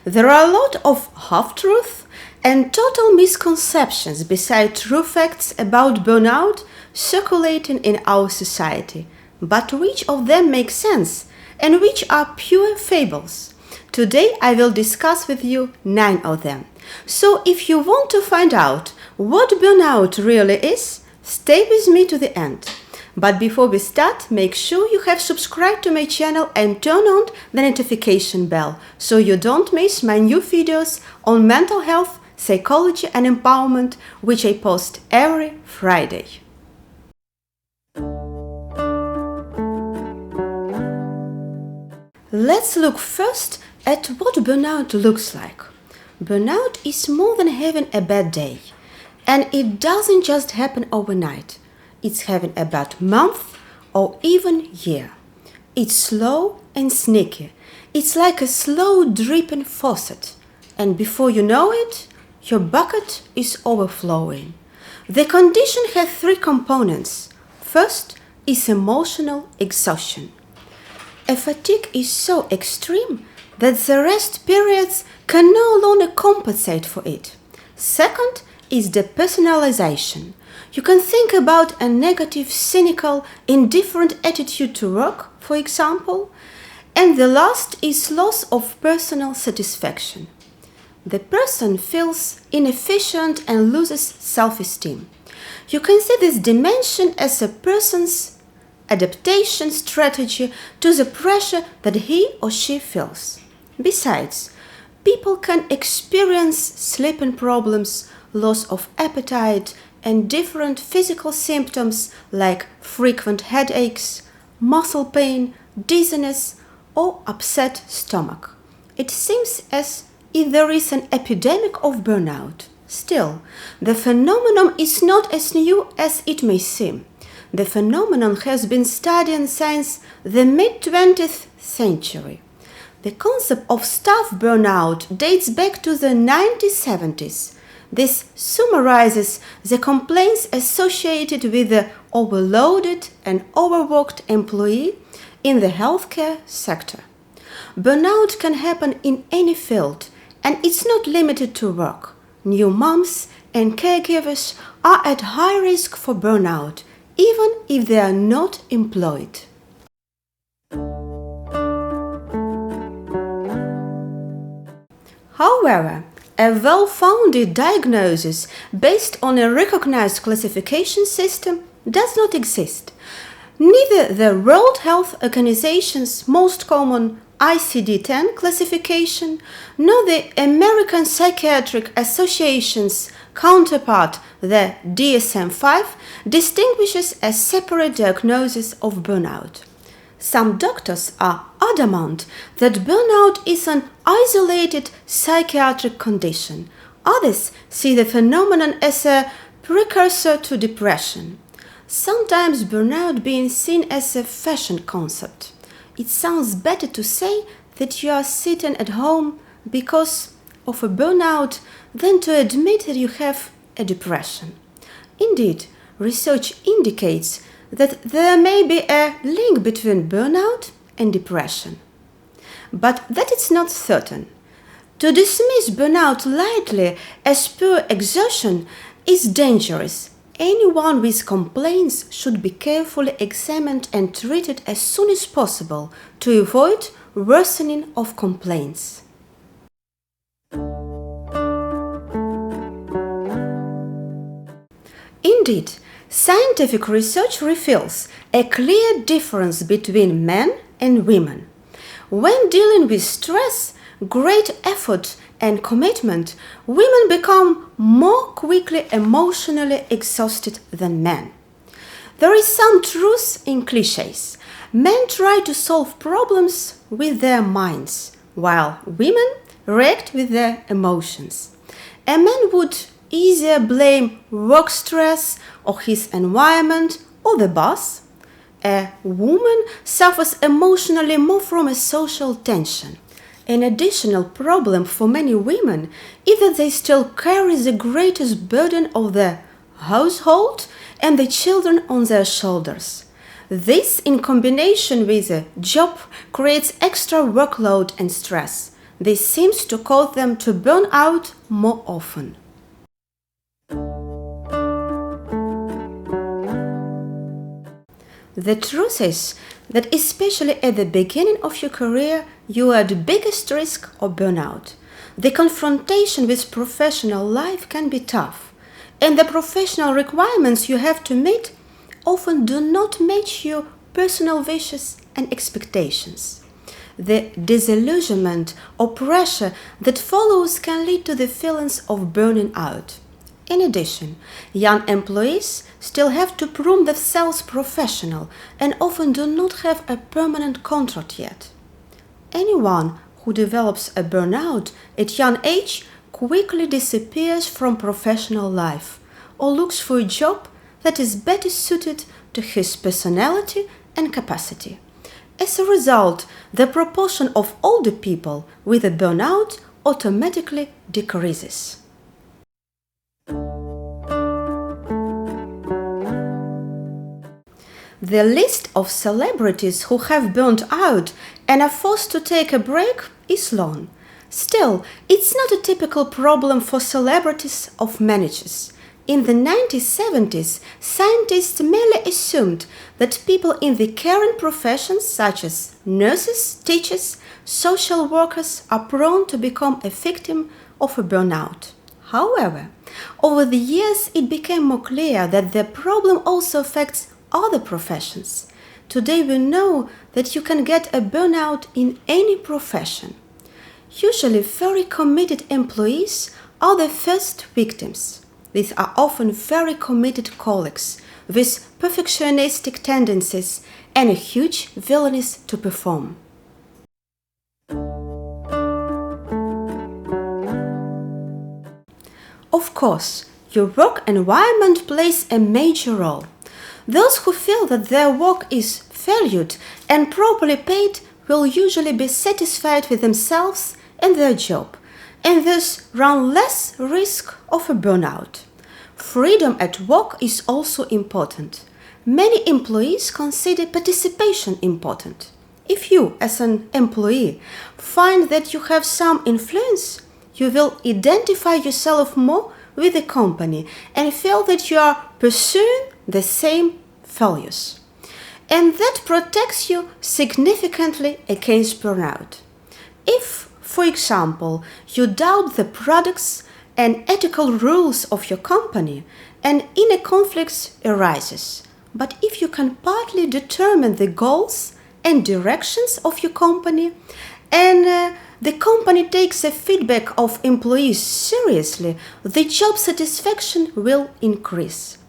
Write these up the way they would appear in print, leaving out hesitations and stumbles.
There are a lot of half-truths and total misconceptions beside true facts about burnout circulating in our society. But which of them make sense and which are pure fables? Today I will discuss with you 9 of them. So if you want to find out what burnout really is, stay with me to the end. But before we start, make sure you have subscribed to my channel and turn on the notification bell so you don't miss my new videos on mental health, psychology and empowerment, which I post every Friday. Let's look first at what burnout looks like. Burnout is more than having a bad day, and it doesn't just happen overnight. It's having a bad month or even year. It's slow and sneaky. It's like a slow dripping faucet, and before you know it, your bucket is overflowing. The condition has 3 components. First is emotional exhaustion. A fatigue is so extreme that the rest periods can no longer compensate for it. Second is depersonalization. You can think about a negative, cynical, indifferent attitude to work, for example. And the last is loss of personal satisfaction. The person feels inefficient and loses self-esteem. You can see this dimension as a person's adaptation strategy to the pressure that he or she feels. Besides, people can experience sleeping problems, loss of appetite, and different physical symptoms like frequent headaches, muscle pain, dizziness, or upset stomach. It seems as if there is an epidemic of burnout. Still, the phenomenon is not as new as it may seem. The phenomenon has been studied since the mid-20th century. The concept of staff burnout dates back to the 1970s. This summarizes the complaints associated with the overloaded and overworked employee in the healthcare sector. Burnout can happen in any field, and it's not limited to work. New moms and caregivers are at high risk for burnout, even if they are not employed. However, a well-founded diagnosis based on a recognized classification system does not exist. Neither the World Health Organization's most common ICD-10 classification, nor the American Psychiatric Association's counterpart, the DSM-5, distinguishes a separate diagnosis of burnout. Some doctors are adamant that burnout is an isolated psychiatric condition. Others see the phenomenon as a precursor to depression. Sometimes burnout being seen as a fashion concept. It sounds better to say that you are sitting at home because of a burnout than to admit that you have a depression. Indeed, research indicates that there may be a link between burnout and depression. But that is not certain. To dismiss burnout lightly as pure exhaustion is dangerous. Anyone with complaints should be carefully examined and treated as soon as possible to avoid worsening of complaints. Indeed, scientific research reveals a clear difference between men and women. When dealing with stress, great effort and commitment, women become more quickly emotionally exhausted than men. There is some truth in cliches. Men try to solve problems with their minds, while women react with their emotions. A man would easier blame work stress or his environment or the boss. A woman suffers emotionally more from a social tension. An additional problem for many women is that they still carry the greatest burden of the household and the children on their shoulders. This, in combination with a job, creates extra workload and stress. This seems to cause them to burn out more often. The truth is that especially at the beginning of your career, you are at the biggest risk of burnout. The confrontation with professional life can be tough, and the professional requirements you have to meet often do not match your personal wishes and expectations. The disillusionment or pressure that follows can lead to the feelings of burning out. In addition, young employees still have to prove themselves professional and often do not have a permanent contract yet. Anyone who develops a burnout at young age quickly disappears from professional life or looks for a job that is better suited to his personality and capacity. As a result, the proportion of older people with a burnout automatically decreases. The list of celebrities who have burnt out and are forced to take a break is long. Still, it's not a typical problem for celebrities or managers. In the 1970s, scientists merely assumed that people in the caring professions such as nurses, teachers, social workers are prone to become a victim of a burnout. However, over the years it became more clear that the problem also affects other professions. Today we know that you can get a burnout in any profession. Usually very committed employees are the first victims. These are often very committed colleagues with perfectionistic tendencies and a huge willingness to perform. Of course, your work environment plays a major role. Those who feel that their work is valued and properly paid will usually be satisfied with themselves and their job, and thus run less risk of a burnout. Freedom at work is also important. Many employees consider participation important. If you, as an employee, find that you have some influence, you will identify yourself more with the company and feel that you are pursuing the same values. And that protects you significantly against burnout. If, for example, you doubt the products and ethical rules of your company, an inner conflict arises. But if you can partly determine the goals and directions of your company, and the company takes the feedback of employees seriously, the job satisfaction will increase.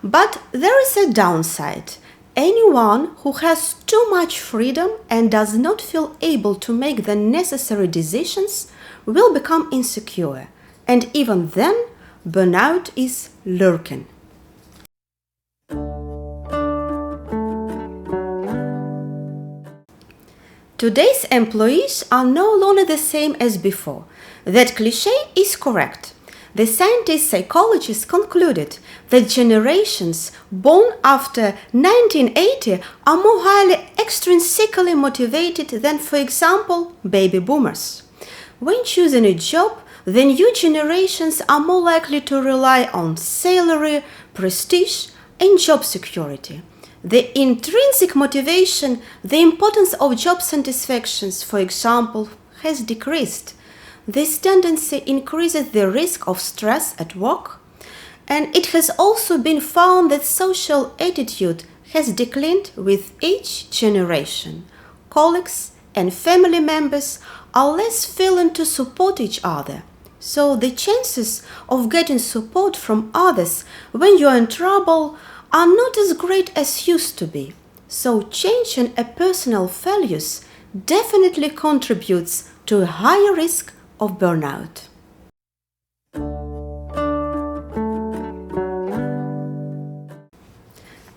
But there is a downside. Anyone who has too much freedom and does not feel able to make the necessary decisions will become insecure, and even then, burnout is lurking. Today's employees are no longer the same as before. That cliché is correct. The scientists psychologists concluded that generations born after 1980 are more highly extrinsically motivated than, for example, baby boomers. When choosing a job, the new generations are more likely to rely on salary, prestige, and job security. The intrinsic motivation, the importance of job satisfactions, for example, has decreased. This tendency increases the risk of stress at work, and it has also been found that social attitude has declined with each generation. Colleagues and family members are less willing to support each other, so the chances of getting support from others when you are in trouble are not as great as used to be. So changing a personal values definitely contributes to a higher risk of burnout.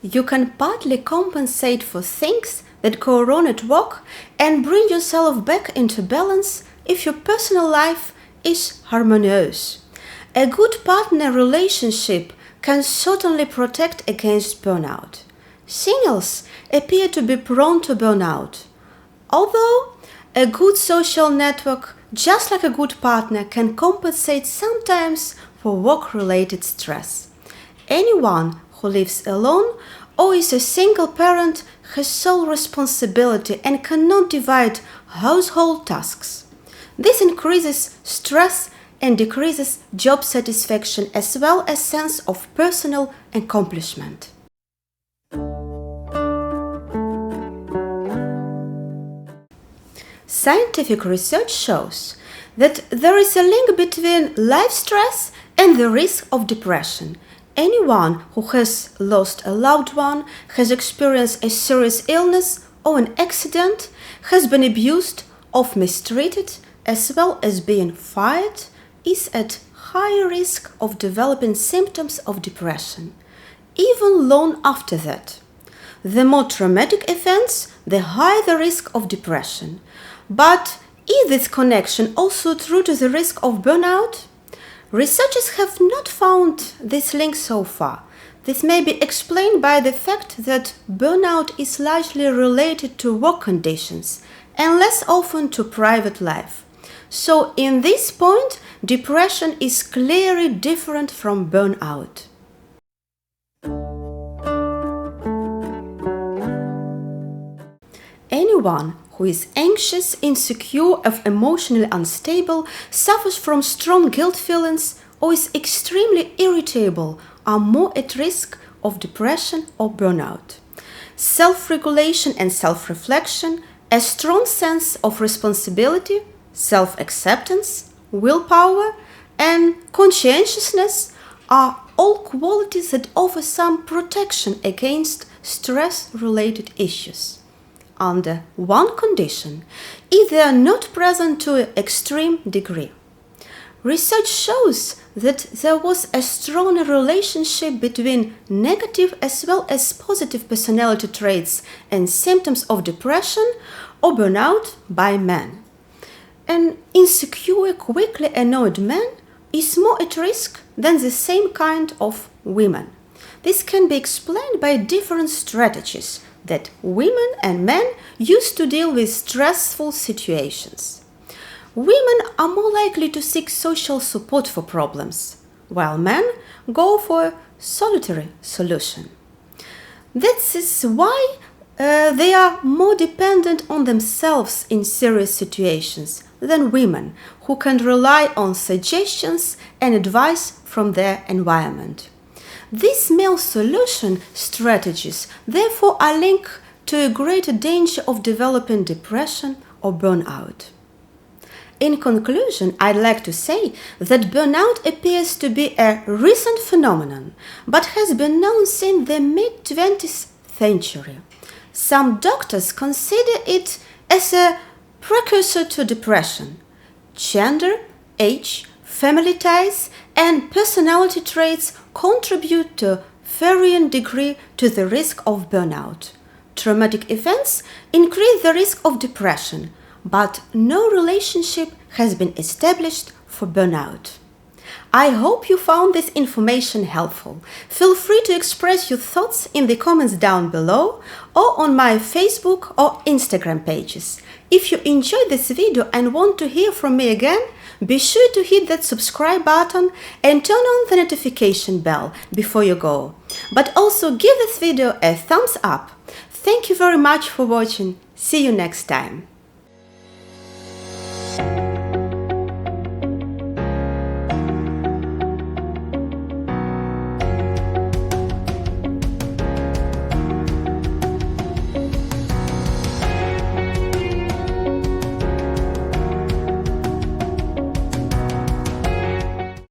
You can partly compensate for things that go wrong at work and bring yourself back into balance if your personal life is harmonious. A good partner relationship can certainly protect against burnout. Singles appear to be prone to burnout, although a good social network just like a good partner can compensate sometimes for work-related stress. Anyone who lives alone or is a single parent has sole responsibility and cannot divide household tasks. This increases stress and decreases job satisfaction as well as sense of personal accomplishment. Scientific research shows that there is a link between life stress and the risk of depression. Anyone who has lost a loved one, has experienced a serious illness or an accident, has been abused or mistreated, as well as being fired, is at higher risk of developing symptoms of depression, even long after that. The more traumatic events, the higher the risk of depression. But is this connection also true to the risk of burnout? Researchers have not found this link so far. This may be explained by the fact that burnout is largely related to work conditions and less often to private life. So, in this point, depression is clearly different from burnout. Anyone who is anxious, insecure, or emotionally unstable, suffers from strong guilt feelings, or is extremely irritable are more at risk of depression or burnout. Self-regulation and self-reflection, a strong sense of responsibility, self-acceptance, willpower, and conscientiousness are all qualities that offer some protection against stress-related issues. Under one condition, if they are not present to an extreme degree. Research shows that there was a strong relationship between negative as well as positive personality traits and symptoms of depression or burnout by men. An insecure, quickly annoyed man is more at risk than the same kind of women. This can be explained by different strategies that women and men use to deal with stressful situations. Women are more likely to seek social support for problems, while men go for a solitary solution. This is why they are more dependent on themselves in serious situations than women, who can rely on suggestions and advice from their environment. These male solution strategies therefore are linked to a greater danger of developing depression or burnout. In conclusion, I'd like to say that burnout appears to be a recent phenomenon, but has been known since the mid-20th century. Some doctors consider it as a precursor to depression. Gender, age, family ties, and personality traits contribute to varying degree to the risk of burnout. Traumatic events increase the risk of depression, but no relationship has been established for burnout. I hope you found this information helpful. Feel free to express your thoughts in the comments down below or on my Facebook or Instagram pages. If you enjoyed this video and want to hear from me again, be sure to hit that subscribe button and turn on the notification bell before you go. But also give this video a thumbs up. Thank you very much for watching. See you next time.